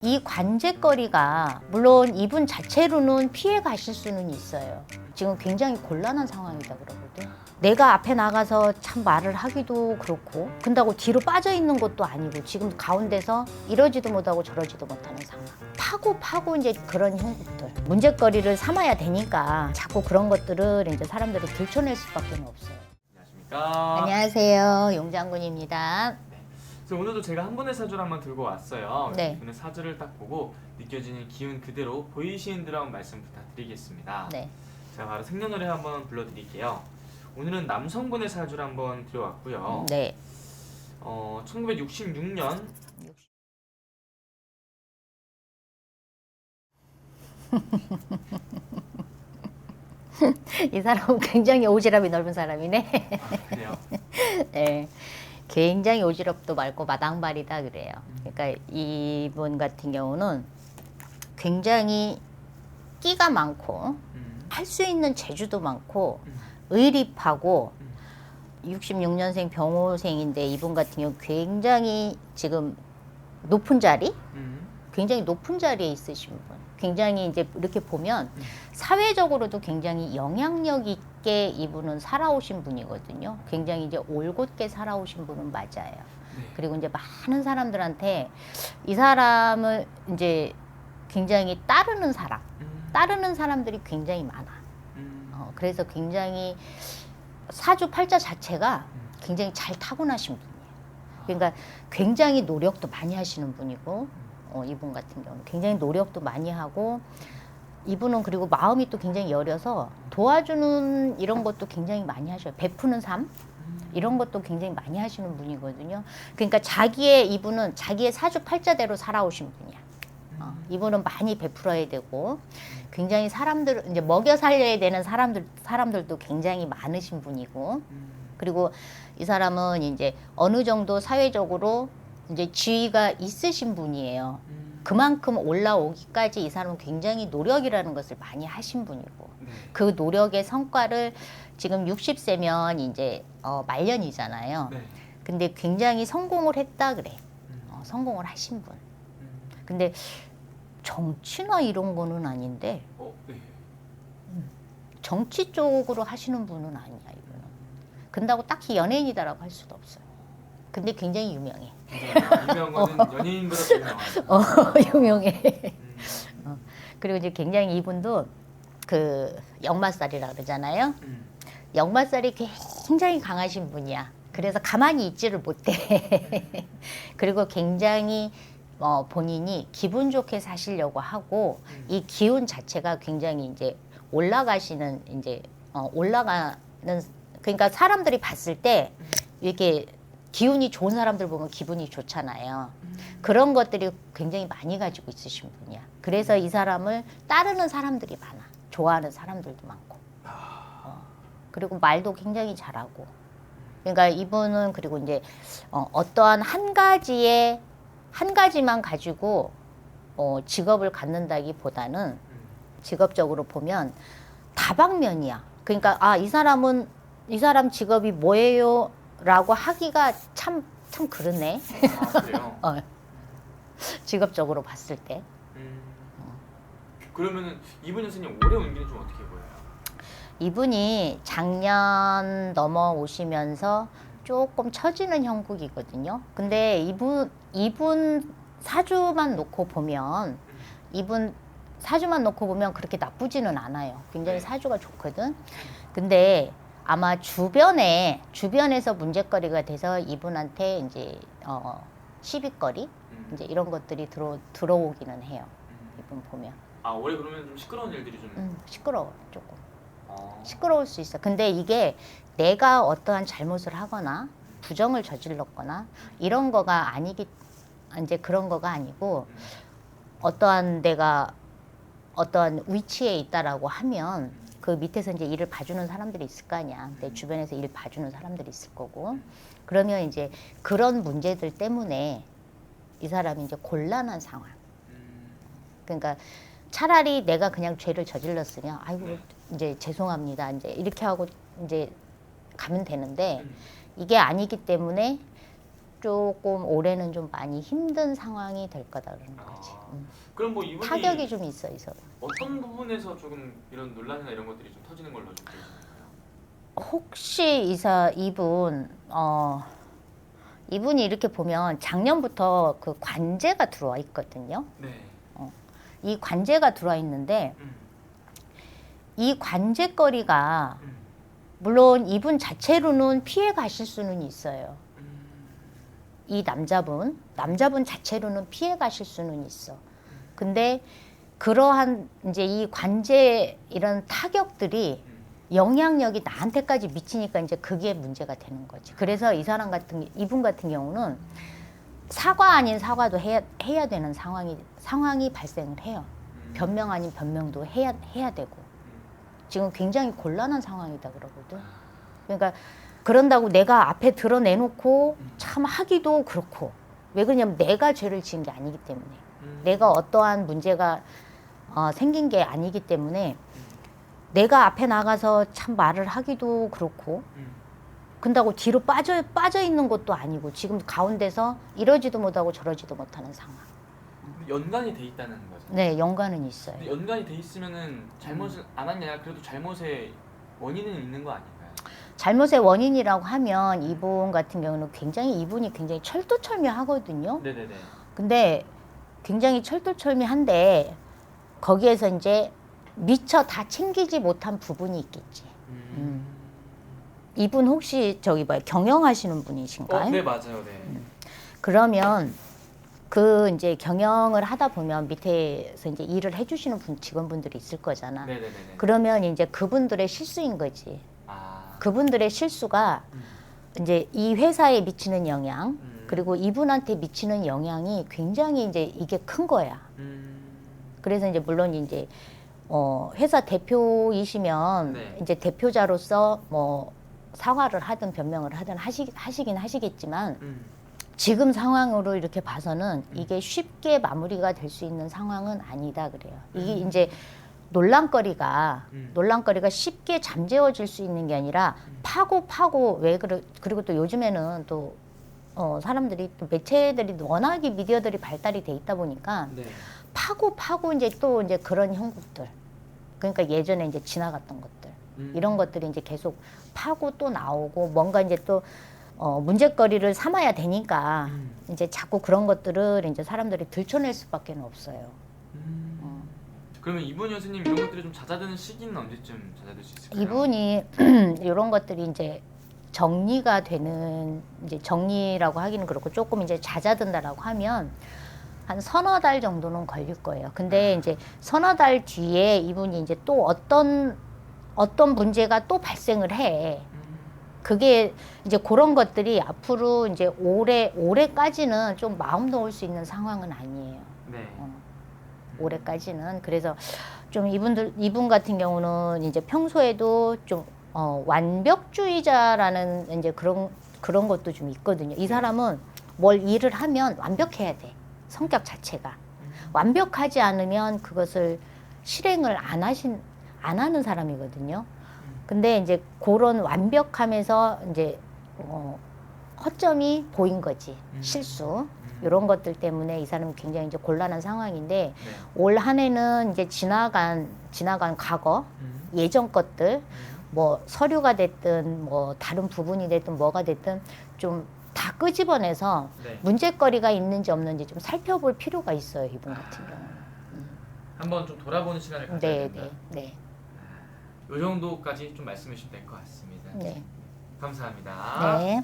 이 관제거리가 물론 이분 자체로는 피해 가실 수는 있어요. 지금 굉장히 곤란한 상황이다 그러거든. 내가 앞에 나가서 참 말을 하기도 그렇고 근다고 뒤로 빠져 있는 것도 아니고 지금 가운데서 이러지도 못하고 저러지도 못하는 상황. 파고 이제 그런 형국들 문제거리를 삼아야 되니까 자꾸 그런 것들을 이제 사람들이 들춰낼 수밖에 없어요. 안녕하십니까. 안녕하세요, 용장군입니다. 그래서 오늘도 제가 한 분의 사주를 한번 들고 왔어요. 네. 이분의 사주를 딱 보고 느껴지는 기운 그대로 보이시는 대로 한번 말씀 부탁드리겠습니다. 네. 제가 바로 생년월일 한번 불러드릴게요. 오늘은 남성분의 사주를 한번 들어왔고요. 네. 1966년 이 사람은 굉장히 오지랖이 넓은 사람이네. 그래요. 네. 굉장히 오지랖도 많고 마당발이다 그래요. 그러니까 이분 같은 경우는 굉장히 끼가 많고 할 수 있는 재주도 많고 의리파고 66년생 병호생인데 이분 같은 경우 굉장히 지금 높은 자리? 굉장히 높은 자리에 있으신 분. 굉장히 이제 이렇게 보면 사회적으로도 굉장히 영향력 있게 이분은 살아오신 분이거든요. 굉장히 이제 올곧게 살아오신 분은 맞아요. 네. 그리고 이제 많은 사람들한테 이 사람을 이제 굉장히 따르는 사람들이 굉장히 많아. 그래서 굉장히 사주 팔자 자체가 굉장히 잘 타고나신 분이에요. 그러니까 굉장히 노력도 많이 하시는 분이고 이분 같은 경우는 굉장히 노력도 많이 하고 이분은 그리고 마음이 또 굉장히 여려서 도와주는 이런 것도 굉장히 많이 하셔요. 베푸는 삶 이런 것도 굉장히 많이 하시는 분이거든요. 그러니까 이분은 자기의 사주 팔자대로 살아오신 분이야. 이분은 많이 베풀어야 되고 굉장히 사람들 이제 먹여 살려야 되는 사람들도 굉장히 많으신 분이고 그리고 이 사람은 이제 어느 정도 사회적으로 이제 지위가 있으신 분이에요. 그만큼 올라오기까지 이 사람은 굉장히 노력이라는 것을 많이 하신 분이고 그 노력의 성과를 지금 60세면 이제 말년이잖아요. 네. 근데 굉장히 성공을 했다 그래. 성공을 하신 분. 근데 정치나 이런 거는 아닌데 네. 정치 쪽으로 하시는 분은 아니야 이분은. 근다고 딱히 연예인이다라고 할 수도 없어요. 근데 굉장히 유명해. 유명한 거는 연예인보다 더 유명하죠. 유명해. 그리고 이제 굉장히 이분도 그 역마살이라 그러잖아요. 역마살이 굉장히 강하신 분이야. 그래서 가만히 있지를 못해. 그리고 굉장히 본인이 기분 좋게 사시려고 하고 이 기운 자체가 굉장히 이제 올라가시는 이제 올라가는 그러니까 사람들이 봤을 때 이렇게 기운이 좋은 사람들 보면 기분이 좋잖아요. 그런 것들이 굉장히 많이 가지고 있으신 분이야. 그래서 이 사람을 따르는 사람들이 많아. 좋아하는 사람들도 많고. 그리고 말도 굉장히 잘하고. 그러니까 이분은 그리고 이제 어떠한 한 가지만 가지고 직업을 갖는다기보다는 직업적으로 보면 다방면이야. 그러니까 이 사람 직업이 뭐예요? 라고 하기가 참 그러네. 그래요? 직업적으로 봤을 때. 그러면은 이분 선생님 올해 운기는 좀 어떻게 보여요? 이분이 작년 넘어오시면서 조금 처지는 형국이거든요. 근데 이분 사주만 놓고 보면 그렇게 나쁘지는 않아요. 굉장히 사주가 좋거든. 근데 아마 주변에서 문제거리가 돼서 이분한테 이제 시비거리 이제 이런 것들이 들어오기는 해요. 이분 보면. 올해 그러면 좀 시끄러운 일들이 좀. 시끄러워 조금. 시끄러울 수 있어. 근데 이게 내가 어떠한 잘못을 하거나 부정을 저질렀거나 이런 거가 이제 그런 거가 아니고 내가 어떠한 위치에 있다라고 하면 그 밑에서 이제 일을 봐주는 사람들이 있을 거 아니야. 내 주변에서 일 봐주는 사람들이 있을 거고. 그러면 이제 그런 문제들 때문에 이 사람이 이제 곤란한 상황. 그러니까 차라리 내가 그냥 죄를 저질렀으면 아이고 이제 죄송합니다. 이제 이렇게 하고 이제 가면 되는데 이게 아니기 때문에 조금 올해는 좀 많이 힘든 상황이 될 거다 그러는 거지. 그럼 뭐 이분이 타격이 좀 있어. 어떤 부분에서 조금 이런 논란이나 이런 것들이 좀 터지는 걸로 좀 보이시나요? 혹시 이분이 이렇게 보면 작년부터 그 관제가 들어와 있거든요. 네. 이 관제가 들어와 있는데 이 관제거리가 물론 이분 자체로는 피해 가실 수는 있어요. 이 남자분 자체로는 피해 가실 수는 있어. 근데 그러한 이제 이 관제 이런 타격들이 영향력이 나한테까지 미치니까 이제 그게 문제가 되는 거지. 그래서 이분 같은 경우는 사과 아닌 사과도 해야 되는 상황이 발생을 해요. 변명 아닌 변명도 해야 되고. 지금 굉장히 곤란한 상황이다 그러거든. 그러니까 그런다고 내가 앞에 드러내놓고 참 하기도 그렇고. 왜 그러냐면 내가 죄를 지은 게 아니기 때문에. 내가 어떠한 문제가 생긴 게 아니기 때문에 내가 앞에 나가서 참 말을 하기도 그렇고 근다고 뒤로 빠져 있는 것도 아니고 지금 가운데서 이러지도 못하고 저러지도 못하는 상황. 연관이 돼 있다는 거죠. 네, 연관은 있어요. 근데 연관이 돼 있으면은 잘못을 안 했냐? 그래도 잘못의 원인은 있는 거 아닌가요? 잘못의 원인이라고 하면 이분이 굉장히 철두철미하거든요. 네네네. 근데 굉장히 철두철미한데 거기에서 이제 미처 다 챙기지 못한 부분이 있겠지. 이분 혹시 경영하시는 분이신가요? 네 맞아요. 네. 그러면 그 이제 경영을 하다 보면 밑에서 이제 일을 해주시는 직원분들이 있을 거잖아. 네네네. 그러면 이제 그분들의 실수인 거지. 그분들의 실수가 이제 이 회사에 미치는 영향, 그리고 이분한테 미치는 영향이 굉장히 이제 이게 큰 거야. 그래서 이제 물론 이제 회사 대표이시면 네. 이제 대표자로서 뭐 사과를 하든 변명을 하든 하시긴 하시겠지만 지금 상황으로 이렇게 봐서는 이게 쉽게 마무리가 될 수 있는 상황은 아니다 그래요. 이게 이제 논란거리가 쉽게 잠재워질 수 있는 게 아니라 파고 그리고 또 요즘에는 또 사람들이 또 매체들이 워낙에 미디어들이 발달이 돼 있다 보니까 네. 파고 이제 또 이제 그런 형국들 그러니까 예전에 이제 지나갔던 것들 이런 것들이 이제 계속 파고 또 나오고 뭔가 이제 또 문제거리를 삼아야 되니까 이제 자꾸 그런 것들을 이제 사람들이 들춰낼 수밖에 없어요. 그러면 이분 여사님 이런 것들이 좀 잦아드는 시기는 언제쯤 잦아들 수 있을까요? 이분이 이런 것들이 이제 정리가 되는 이제 정리라고 하기는 그렇고 조금 이제 잦아든다라고 하면 한 서너 달 정도는 걸릴 거예요. 근데 이제 서너 달 뒤에 이분이 이제 또 어떤 문제가 또 발생을 해. 그게 이제 그런 것들이 앞으로 이제 올해까지는 좀 마음 놓을 수 있는 상황은 아니에요. 네. 올해까지는. 그래서 좀 이분 같은 경우는 이제 평소에도 좀 완벽주의자라는 이제 그런 것도 좀 있거든요. 이 사람은 뭘 일을 하면 완벽해야 돼. 성격 자체가. 완벽하지 않으면 그것을 실행을 안 하는 사람이거든요. 근데 이제 그런 완벽함에서 이제 허점이 보인 거지. 실수. 이런 것들 때문에 이 사람은 굉장히 이제 곤란한 상황인데 네. 올 한 해는 이제 지나간 과거, 예전 것들, 뭐 서류가 됐든 뭐 다른 부분이 됐든 뭐가 됐든 좀 다 끄집어내서 네. 문제거리가 있는지 없는지 좀 살펴볼 필요가 있어요. 이분 같은 경우는. 한번 좀 돌아보는 시간을 가져야 네, 된다. 네, 이 정도까지 좀 말씀해 주시면 될 것 같습니다. 네. 감사합니다. 네.